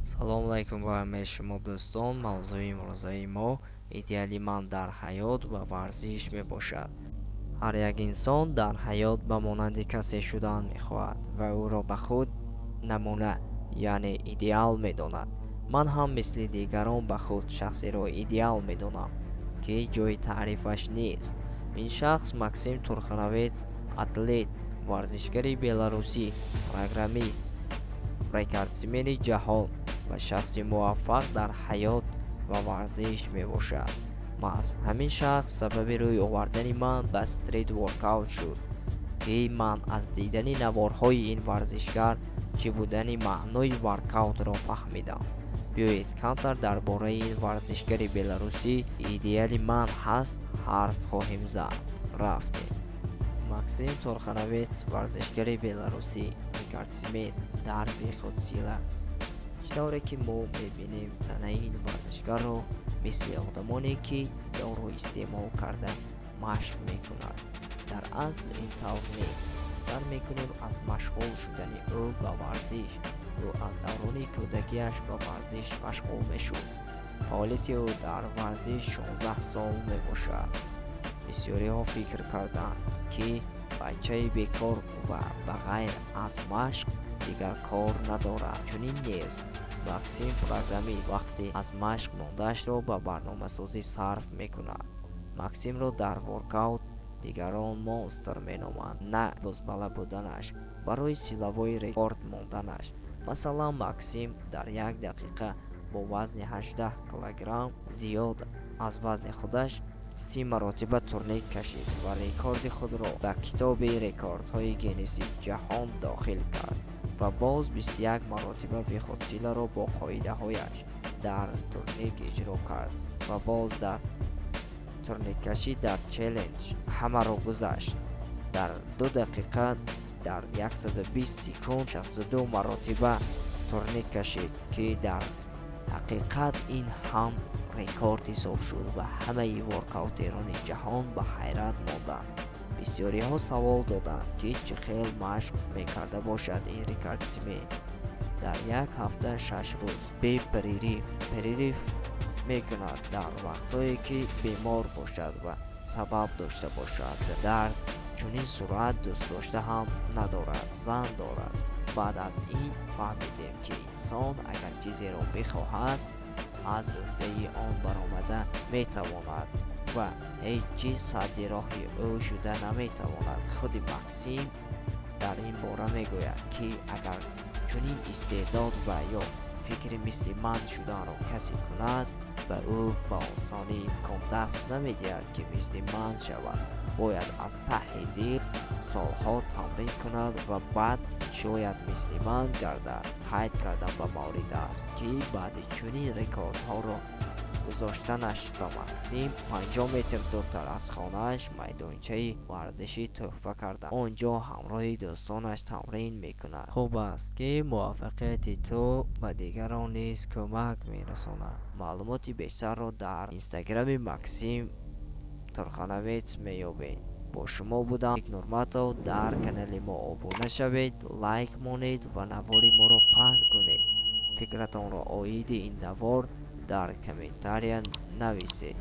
салому алайкум ба ҳамаи шумо дӯстон. мавзӯи имрӯзаи мо идеали ман дар ҳаёт ва варзиш мебошад. ҳар як инсон дар ҳаёт ба монанди касе шудан мехоҳад ва ӯро ба худ намуна яъне идеал медонад. ман ҳам мисли дигарон ба худ шахсеро идеал медонам ки ҷои таърифаш нест. ин шахс Максим Турханавец, атлет, варзишгари беларусӣ, программист, рекордсмени ҷаҳон ва шахси муваффақ дар ҳаёт ва варзиш мебошад. маҳз ҳамин шахс сабаби рӯй овардани ман ба стрит воркаут шуд, ки ман аз дидани наворҳои ин варзишгар чӣ будани маънои воркаутро фаҳмидам. биёед камтар дар бораи ин варзишгари беларусӣ идеали ман ҳаст ҳарф хоҳем зад. рафтем. Максим Турханавец, варзишгари беларусӣ, рекордсмен, дарби худсила. тавре ки мо мебинем танаи ин варзишгарро мисли одамоне ки дору истеъмол карда машқ мекунад. дар асл ин тавр нест. сар мекунем аз машғул шудани ӯ ба варзиш. ӯ аз даврони кӯдагиаш ба варзиш машғул мешуд. фаъолияти ӯ дар варзиш 16 сол мебошад. бисёриҳо фикр карданд ки бачаи бекор ва ба ғайр аз машқ дигар кор надорад. чунин нест. Максим программист вақте аз машқ мондаашро ба барномасозӣ сарф мекунад. Максимро дар воркаут дигарон монстр меноманд, на бузбала буданаш, барои силавои рекорд монданаш. масалан, Максим дар 1 дақиқа бо вазни 18 килограмм зиёд аз вазни худаш 30 маротиба турник кашид ва рекорди худро ба китоби рекордҳои Гиннеси ҷаҳон дохил кард ва боз 21 маротиба вихудсиларо бо қоидаҳояш дар турник иҷро кард ва боз дар турниккашӣ дар челленҷ ҳамаро гузашт. дар 2 дақиқа дар 120 секунд 62 маротиба турник кашид, ки дар ҳақиқат ин ҳам рекорд ҳисоб шуд ва ҳамаи воркаутерони ҷаҳон ба ҳайрат монданд. бисёриҳо савол доданд ки чӣ хел машқ мекарда бошад ин рекордсмен. дар як ҳафта 6 рӯз бе перерив мекунад дар вақтҳое ки бемор бошад ва сабаб дошта бошад. дар чунин сурат дӯстдошта ҳам надорад, зан дорад. баъд аз ин фаҳмидем ки инсон агар чизеро бихоҳад, аз рӯдаи он баромада метавонад ва ҳеҷ чиз садди роҳи ӯ шуда наметавонад. худи Максим дар ин бора мегӯяд ки агар чунин истеъдод ва ё фикри мисли ман шуданро касе кунад, ба ӯ ба осонӣ имкон даст намедиҳад ки мисли ман шавад. бояд аз таҳи дил солҳо тамрин кунад ва баъд шояд мисли ман гардад. қайд кардан ба маврид аст ки баъди чунин рекордҳоро гузоштанаш ба Максим 50 метр дуртар аз хонааш майдончаи варзишӣ тӯҳфа карда онҷо ҳамроҳи дӯстонаш тамрин мекунад. хуб аст ки муваффақияти ту ба дигарон низ кӯмак мерасонад. маълумоти бештарро дар инстаграми Максим Турханавец меёбед. бо шумо будам Нурматов. дар канали мо обуна шавед, лайк монед ва навори моро паҳн кунед. фикратонро оиди ин навор дар комментария нависед.